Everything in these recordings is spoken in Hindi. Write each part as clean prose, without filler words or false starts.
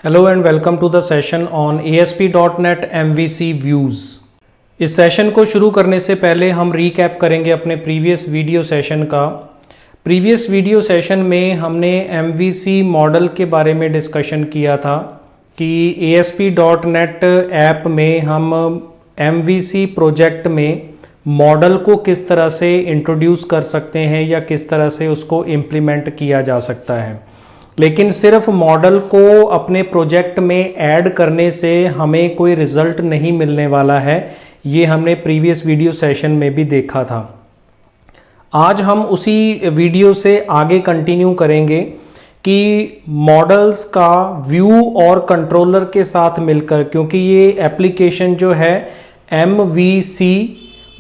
Hello and welcome to the session on ASP.NET MVC views. इस सेशन को शुरू करने से पहले हम रीकैप करेंगे अपने प्रीवियस वीडियो सेशन का। प्रीवियस वीडियो सेशन में हमने MVC मॉडल के बारे में डिस्कशन किया था कि ASP.NET ऐप में हम MVC प्रोजेक्ट में मॉडल को किस तरह से इंट्रोड्यूस कर सकते हैं या किस तरह से उसको इम्प्लीमेंट किया जा सकता है। लेकिन सिर्फ मॉडल को अपने प्रोजेक्ट में ऐड करने से हमें कोई रिजल्ट नहीं मिलने वाला है, ये हमने प्रीवियस वीडियो सेशन में भी देखा था। आज हम उसी वीडियो से आगे कंटिन्यू करेंगे कि मॉडल्स का व्यू और कंट्रोलर के साथ मिलकर, क्योंकि ये एप्लीकेशन जो है MVC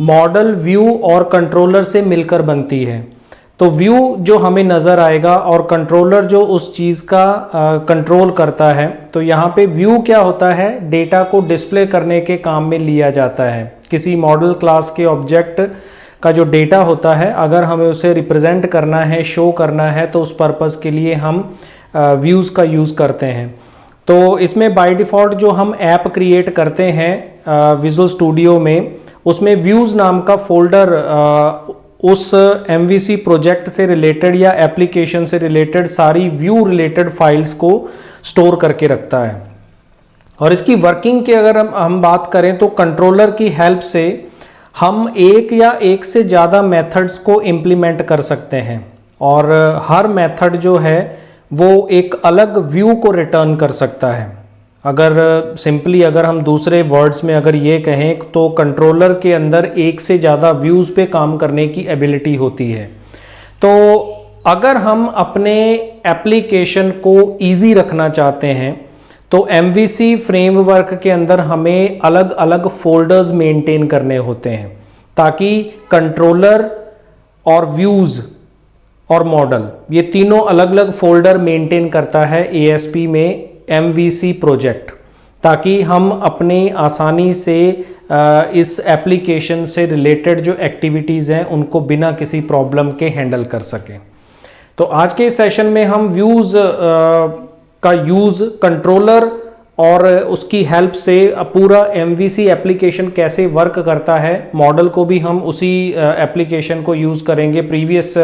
मॉडल, व्यू और कंट्रोलर से मिलकर बनती है। तो व्यू जो हमें नज़र आएगा और कंट्रोलर जो उस चीज़ का कंट्रोल करता है। तो यहाँ पे व्यू क्या होता है, डेटा को डिस्प्ले करने के काम में लिया जाता है। किसी मॉडल क्लास के ऑब्जेक्ट का जो डेटा होता है, अगर हमें उसे रिप्रेजेंट करना है, शो करना है, तो उस पर्पज़ के लिए हम व्यूज़ का यूज़ करते हैं। तो इसमें बाय डिफ़ॉल्ट जो हम ऐप क्रिएट करते हैं विजुअल स्टूडियो में, उसमें व्यूज़ नाम का फोल्डर उस MVC प्रोजेक्ट से रिलेटेड या एप्लीकेशन से रिलेटेड सारी व्यू रिलेटेड फाइल्स को स्टोर करके रखता है। और इसकी वर्किंग की अगर हम बात करें तो कंट्रोलर की हेल्प से हम एक या एक से ज़्यादा मेथड्स को इम्प्लीमेंट कर सकते हैं और हर मेथड जो है वो एक अलग व्यू को रिटर्न कर सकता है। अगर सिंपली अगर हम दूसरे वर्ड्स में अगर ये कहें तो कंट्रोलर के अंदर एक से ज़्यादा व्यूज़ पे काम करने की एबिलिटी होती है। तो अगर हम अपने एप्लीकेशन को इजी रखना चाहते हैं तो MVC फ्रेमवर्क के अंदर हमें अलग अलग फोल्डर्स मेंटेन करने होते हैं, ताकि कंट्रोलर और व्यूज़ और मॉडल, ये तीनों अलग अलग फोल्डर मेंटेन करता है ASP में MVC प्रोजेक्ट, ताकि हम अपनी आसानी से इस एप्लीकेशन से रिलेटेड जो एक्टिविटीज़ हैं उनको बिना किसी प्रॉब्लम के हैंडल कर सकें। तो आज के सेशन में हम व्यूज़ का यूज़, कंट्रोलर और उसकी हेल्प से पूरा MVC एप्लीकेशन कैसे वर्क करता है, मॉडल को भी हम उसी एप्लीकेशन को यूज़ करेंगे। प्रीवियस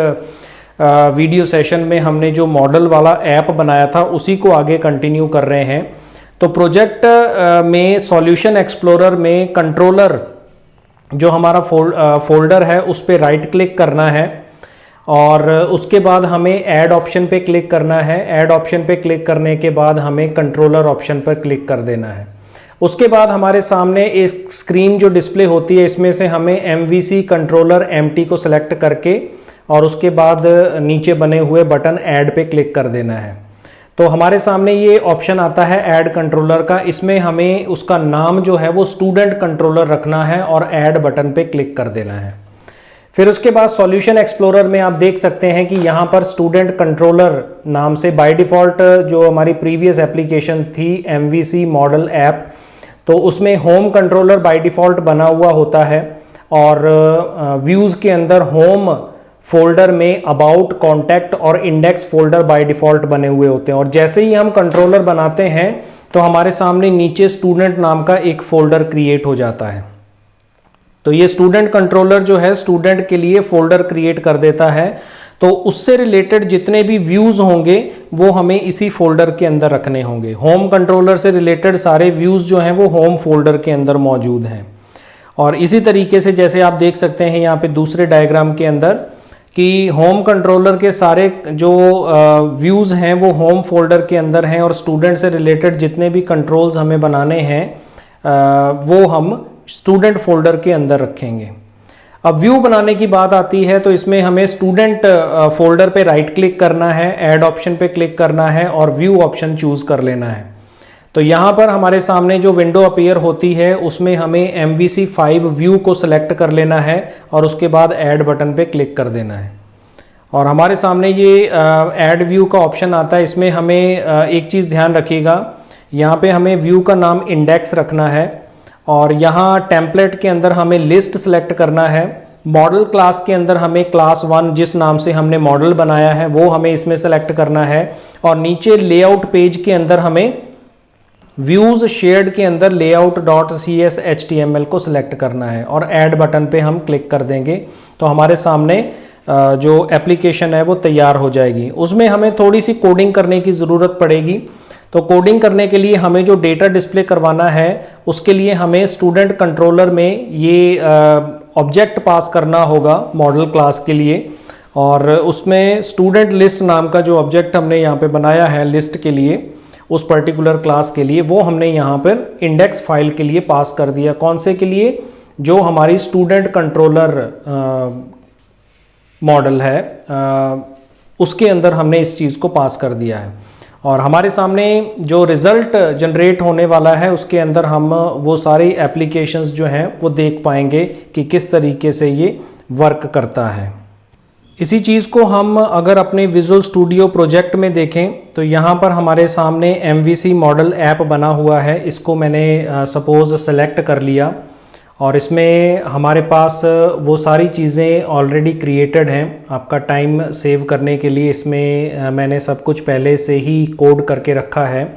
वीडियो सेशन में हमने जो मॉडल वाला ऐप बनाया था उसी को आगे कंटिन्यू कर रहे हैं। तो प्रोजेक्ट में सॉल्यूशन एक्सप्लोरर में कंट्रोलर जो हमारा फोल्डर है उस पर राइट क्लिक करना है और उसके बाद हमें ऐड ऑप्शन पे क्लिक करना है। ऐड ऑप्शन पे क्लिक करने के बाद हमें कंट्रोलर ऑप्शन पर क्लिक कर देना है। उसके बाद हमारे सामने एक स्क्रीन जो डिस्प्ले होती है, इसमें से हमें MVC कंट्रोलर एम्प्टी को सिलेक्ट करके और उसके बाद नीचे बने हुए बटन ऐड पे क्लिक कर देना है। तो हमारे सामने ये ऑप्शन आता है ऐड कंट्रोलर का। इसमें हमें उसका नाम जो है वो स्टूडेंट कंट्रोलर रखना है और ऐड बटन पे क्लिक कर देना है। फिर उसके बाद सॉल्यूशन एक्सप्लोरर में आप देख सकते हैं कि यहाँ पर स्टूडेंट कंट्रोलर नाम से बाय डिफ़ॉल्ट जो हमारी प्रीवियस एप्लीकेशन थी MVC मॉडल ऐप, तो उसमें होम कंट्रोलर बाय डिफ़ॉल्ट बना हुआ होता है और व्यूज़ के अंदर होम फोल्डर में अबाउट, कॉन्टैक्ट और इंडेक्स फोल्डर बाय डिफ़ॉल्ट बने हुए होते हैं। और जैसे ही हम कंट्रोलर बनाते हैं तो हमारे सामने नीचे स्टूडेंट नाम का एक फोल्डर क्रिएट हो जाता है। तो ये स्टूडेंट कंट्रोलर जो है स्टूडेंट के लिए फोल्डर क्रिएट कर देता है। तो उससे रिलेटेड जितने भी व्यूज़ होंगे वो हमें इसी फोल्डर के अंदर रखने होंगे। होम कंट्रोलर से रिलेटेड सारे व्यूज़ जो हैं वो होम फोल्डर के अंदर मौजूद हैं। और इसी तरीके से जैसे आप देख सकते हैं यहाँ पे दूसरे डायग्राम के अंदर कि होम कंट्रोलर के सारे जो व्यूज़ हैं वो होम फोल्डर के अंदर हैं और स्टूडेंट से रिलेटेड जितने भी कंट्रोल्स हमें बनाने हैं वो हम स्टूडेंट फोल्डर के अंदर रखेंगे। अब व्यू बनाने की बात आती है तो इसमें हमें स्टूडेंट फोल्डर पे राइट क्लिक करना है, ऐड ऑप्शन पे क्लिक करना है और व्यू ऑप्शन चूज़ कर लेना है। तो यहाँ पर हमारे सामने जो विंडो अपीयर होती है उसमें हमें MVC 5 व्यू को सिलेक्ट कर लेना है और उसके बाद ऐड बटन पे क्लिक कर देना है। और हमारे सामने ये ऐड व्यू का ऑप्शन आता है। इसमें हमें एक चीज़ ध्यान रखिएगा, यहाँ पे हमें व्यू का नाम इंडेक्स रखना है और यहाँ टेम्पलेट के अंदर हमें लिस्ट सेलेक्ट करना है। मॉडल क्लास के अंदर हमें क्लास 1 जिस नाम से हमने मॉडल बनाया है वो हमें इसमें सेलेक्ट करना है और नीचे लेआउट पेज के अंदर हमें व्यूज़ शेयर्ड के अंदर लेआउट डॉट CS HTML को सिलेक्ट करना है और ऐड बटन पे हम क्लिक कर देंगे तो हमारे सामने जो एप्लीकेशन है वो तैयार हो जाएगी। उसमें हमें थोड़ी सी कोडिंग करने की ज़रूरत पड़ेगी। तो कोडिंग करने के लिए हमें जो डेटा डिस्प्ले करवाना है उसके लिए हमें स्टूडेंट कंट्रोलर में ये ऑब्जेक्ट पास करना होगा मॉडल क्लास के लिए, और उसमें स्टूडेंट लिस्ट नाम का जो ऑब्जेक्ट हमने यहाँ पे बनाया है लिस्ट के लिए, उस पर्टिकुलर क्लास के लिए, वो हमने यहाँ पर इंडेक्स फाइल के लिए पास कर दिया। कौन से के लिए? जो हमारी स्टूडेंट कंट्रोलर मॉडल है उसके अंदर हमने इस चीज़ को पास कर दिया है। और हमारे सामने जो रिज़ल्ट जनरेट होने वाला है उसके अंदर हम वो सारी एप्लीकेशंस जो हैं वो देख पाएंगे कि किस तरीके से ये वर्क करता है। इसी चीज़ को हम अगर अपने विजुअल स्टूडियो प्रोजेक्ट में देखें तो यहाँ पर हमारे सामने MVC मॉडल ऐप बना हुआ है। इसको मैंने सपोज़ सेलेक्ट कर लिया और इसमें हमारे पास वो सारी चीज़ें ऑलरेडी क्रिएटेड हैं। आपका टाइम सेव करने के लिए इसमें मैंने सब कुछ पहले से ही कोड करके रखा है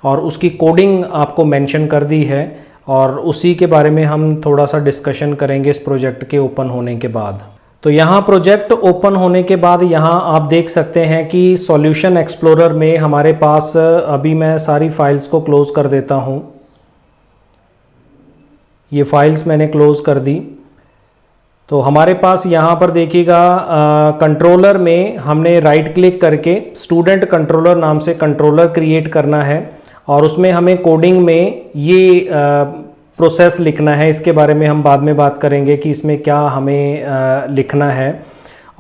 और उसकी कोडिंग आपको मेंशन कर दी है, और उसी के बारे में हम थोड़ा सा डिस्कशन करेंगे इस प्रोजेक्ट के ओपन होने के बाद। तो यहाँ प्रोजेक्ट ओपन होने के बाद यहाँ आप देख सकते हैं कि सॉल्यूशन एक्सप्लोरर में हमारे पास, अभी मैं सारी फाइल्स को क्लोज़ कर देता हूँ। ये फाइल्स मैंने क्लोज़ कर दी। तो हमारे पास यहाँ पर देखिएगा कंट्रोलर में हमने राइट क्लिक करके स्टूडेंट कंट्रोलर नाम से कंट्रोलर क्रिएट करना है और उसमें हमें कोडिंग में ये प्रोसेस लिखना है। इसके बारे में हम बाद में बात करेंगे कि इसमें क्या हमें लिखना है।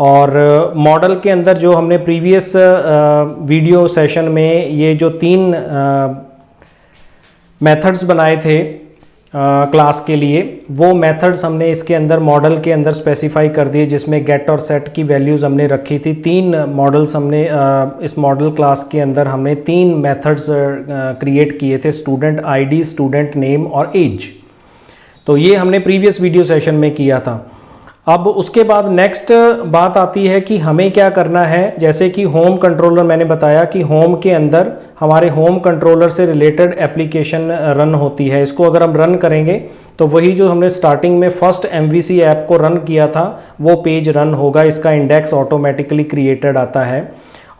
और मॉडल के अंदर जो हमने प्रीवियस वीडियो सेशन में ये जो 3 मेथड्स बनाए थे क्लास के लिए, वो मेथड्स हमने इसके अंदर मॉडल के अंदर स्पेसिफाई कर दिए, जिसमें गेट और सेट की वैल्यूज़ हमने रखी थी। 3 मॉडल्स हमने इस मॉडल क्लास के अंदर हमने 3 मेथड्स क्रिएट किए थे, स्टूडेंट आईडी, स्टूडेंट नेम और एज। तो ये हमने प्रीवियस वीडियो सेशन में किया था। अब उसके बाद नेक्स्ट बात आती है कि हमें क्या करना है। जैसे कि होम कंट्रोलर, मैंने बताया कि होम के अंदर हमारे होम कंट्रोलर से रिलेटेड एप्लीकेशन रन होती है। इसको अगर हम रन करेंगे तो वही जो हमने स्टार्टिंग में फर्स्ट MVC ऐप को रन किया था वो पेज रन होगा। इसका इंडेक्स ऑटोमेटिकली क्रिएटेड आता है।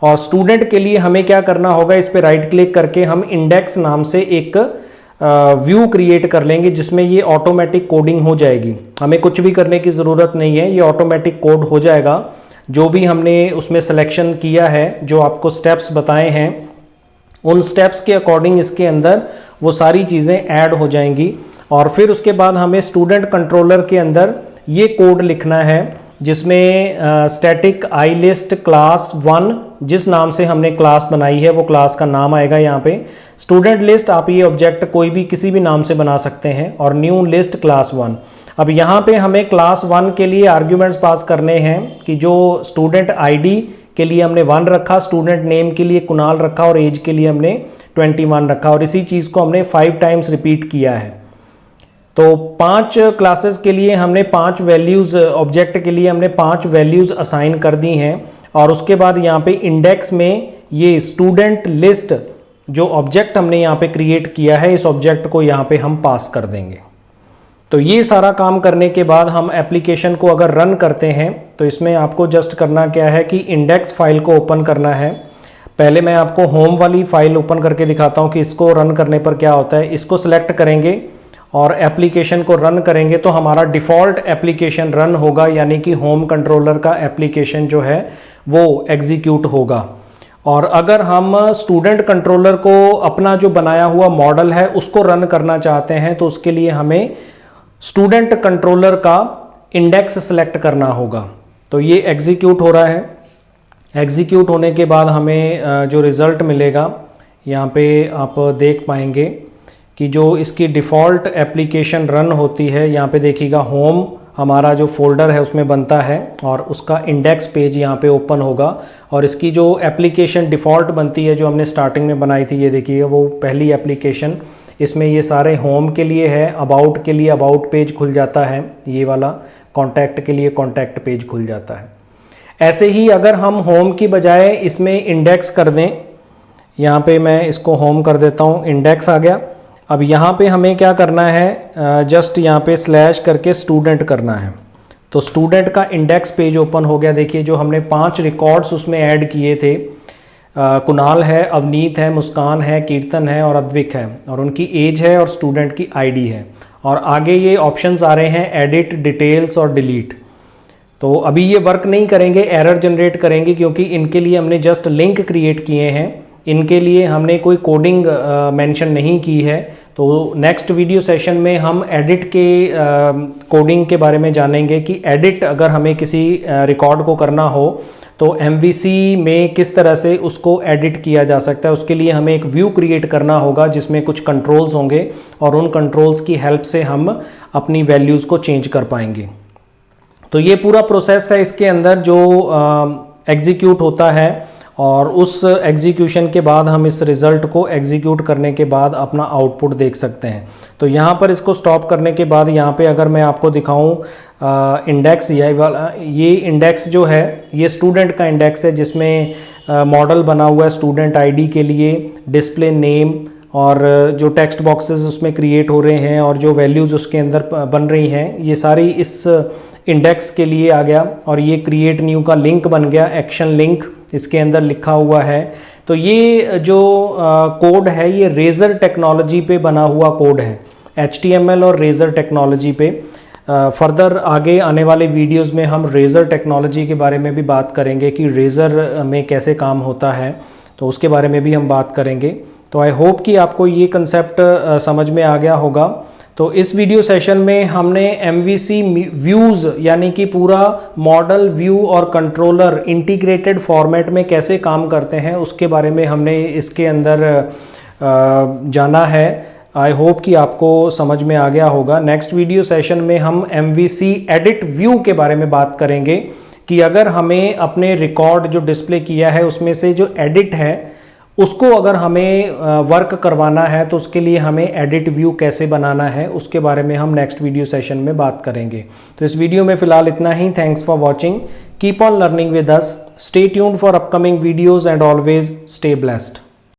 और स्टूडेंट के लिए हमें क्या करना होगा, इस पर राइट क्लिक करके हम इंडेक्स नाम से एक व्यू क्रिएट कर लेंगे जिसमें ये ऑटोमेटिक कोडिंग हो जाएगी। हमें कुछ भी करने की ज़रूरत नहीं है, ये ऑटोमेटिक कोड हो जाएगा। जो भी हमने उसमें सिलेक्शन किया है, जो आपको स्टेप्स बताए हैं, उन स्टेप्स के अकॉर्डिंग इसके अंदर वो सारी चीज़ें ऐड हो जाएंगी। और फिर उसके बाद हमें स्टूडेंट कंट्रोलर के अंदर ये कोड लिखना है जिसमें स्टैटिक आई लिस्ट क्लास 1, जिस नाम से हमने क्लास बनाई है वो क्लास का नाम आएगा यहाँ पे। स्टूडेंट लिस्ट, आप ये ऑब्जेक्ट कोई भी किसी भी नाम से बना सकते हैं, और न्यू लिस्ट क्लास 1। अब यहाँ पे हमें क्लास 1 के लिए आर्ग्यूमेंट्स पास करने हैं कि जो स्टूडेंट आईडी के लिए हमने 1 रखा, स्टूडेंट नेम के लिए कुणाल रखा और एज के लिए हमने 21 रखा, और इसी चीज़ को हमने 5 टाइम्स रिपीट किया है। तो 5 क्लासेस के लिए हमने 5 वैल्यूज़, ऑब्जेक्ट के लिए हमने 5 वैल्यूज़ असाइन कर दी हैं। और उसके बाद यहाँ पे इंडेक्स में ये स्टूडेंट लिस्ट जो ऑब्जेक्ट हमने यहाँ पे क्रिएट किया है, इस ऑब्जेक्ट को यहाँ पे हम पास कर देंगे। तो ये सारा काम करने के बाद हम एप्लीकेशन को अगर रन करते हैं तो इसमें आपको जस्ट करना क्या है कि इंडेक्स फाइल को ओपन करना है। पहले मैं आपको होम वाली फाइल ओपन करके दिखाता हूँ कि इसको रन करने पर क्या होता है। इसको सिलेक्ट करेंगे और एप्लीकेशन को रन करेंगे तो हमारा डिफ़ॉल्ट एप्लीकेशन रन होगा, यानी कि होम कंट्रोलर का एप्लीकेशन जो है वो एग्जीक्यूट होगा। और अगर हम स्टूडेंट कंट्रोलर को अपना जो बनाया हुआ मॉडल है उसको रन करना चाहते हैं तो उसके लिए हमें स्टूडेंट कंट्रोलर का इंडेक्स सेलेक्ट करना होगा। तो ये एग्जीक्यूट हो रहा है। एग्जीक्यूट होने के बाद हमें जो रिज़ल्ट मिलेगा यहाँ पे आप देख पाएंगे कि जो इसकी डिफ़ॉल्ट एप्लीकेशन रन होती है, यहाँ पे देखिएगा होम हमारा जो फोल्डर है उसमें बनता है और उसका इंडेक्स पेज यहाँ पे ओपन होगा। और इसकी जो एप्लीकेशन डिफ़ॉल्ट बनती है जो हमने स्टार्टिंग में बनाई थी, ये देखिए वो पहली एप्लीकेशन, इसमें ये सारे होम के लिए है, अबाउट के लिए अबाउट पेज खुल जाता है ये वाला, कॉन्टैक्ट के लिए कॉन्टैक्ट पेज खुल जाता है। ऐसे ही अगर हम होम की बजाय इसमें इंडेक्स कर दें, यहाँ पे मैं इसको होम कर देता हूँ, इंडेक्स आ गया। अब यहाँ पे हमें क्या करना है, जस्ट यहाँ पे स्लैश करके स्टूडेंट करना है। तो स्टूडेंट का इंडेक्स पेज ओपन हो गया। देखिए जो हमने 5 रिकॉर्ड्स उसमें ऐड किए थे, कुणाल है, अवनीत है, मुस्कान है, कीर्तन है और अद्विक है, और उनकी एज है और स्टूडेंट की आईडी है। और आगे ये ऑप्शंस आ रहे हैं एडिट, डिटेल्स और डिलीट। तो अभी ये वर्क नहीं करेंगे, एरर जनरेट करेंगे, क्योंकि इनके लिए हमने जस्ट लिंक क्रिएट किए हैं, इनके लिए हमने कोई कोडिंग मेंशन नहीं की है। तो नेक्स्ट वीडियो सेशन में हम एडिट के कोडिंग के बारे में जानेंगे कि एडिट अगर हमें किसी रिकॉर्ड को करना हो तो MVC में किस तरह से उसको एडिट किया जा सकता है। उसके लिए हमें एक व्यू क्रिएट करना होगा जिसमें कुछ कंट्रोल्स होंगे, और उन कंट्रोल्स की हेल्प से हम अपनी वैल्यूज़ को चेंज कर पाएंगे। तो ये पूरा प्रोसेस है, इसके अंदर जो एग्जीक्यूट होता है, और उस एग्जीक्यूशन के बाद हम इस रिज़ल्ट को एग्जीक्यूट करने के बाद अपना आउटपुट देख सकते हैं। तो यहाँ पर इसको स्टॉप करने के बाद यहाँ पे अगर मैं आपको दिखाऊं इंडेक्स, ये इंडेक्स जो है ये स्टूडेंट का इंडेक्स है, जिसमें मॉडल बना हुआ है स्टूडेंट आईडी के लिए, डिस्प्ले नेम, और जो टेक्स्ट बॉक्सेस उसमें क्रिएट हो रहे हैं और जो वैल्यूज़ उसके अंदर बन रही हैं, ये सारी इस इंडेक्स के लिए आ गया। और ये क्रिएट न्यू का लिंक बन गया, एक्शन लिंक इसके अंदर लिखा हुआ है। तो ये जो कोड है ये रेजर टेक्नोलॉजी पे बना हुआ कोड है, HTML और रेजर टेक्नोलॉजी पे। फर्दर आगे आने वाले वीडियोस में हम रेजर टेक्नोलॉजी के बारे में भी बात करेंगे कि रेजर में कैसे काम होता है, तो उसके बारे में भी हम बात करेंगे। तो आई होप कि आपको ये कंसेप्ट समझ में आ गया होगा। तो इस वीडियो सेशन में हमने MVC व्यूज़ यानी कि पूरा मॉडल, व्यू और कंट्रोलर इंटीग्रेटेड फॉर्मेट में कैसे काम करते हैं उसके बारे में हमने इसके अंदर जाना है। आई होप कि आपको समझ में आ गया होगा। नेक्स्ट वीडियो सेशन में हम MVC एडिट व्यू के बारे में बात करेंगे कि अगर हमें अपने रिकॉर्ड जो डिस्प्ले किया है उसमें से जो एडिट है उसको अगर हमें वर्क करवाना है तो उसके लिए हमें एडिट व्यू कैसे बनाना है, उसके बारे में हम नेक्स्ट वीडियो सेशन में बात करेंगे। तो इस वीडियो में फ़िलहाल इतना ही। Thanks for watching, keep on learning with us, stay tuned for upcoming videos and always stay blessed.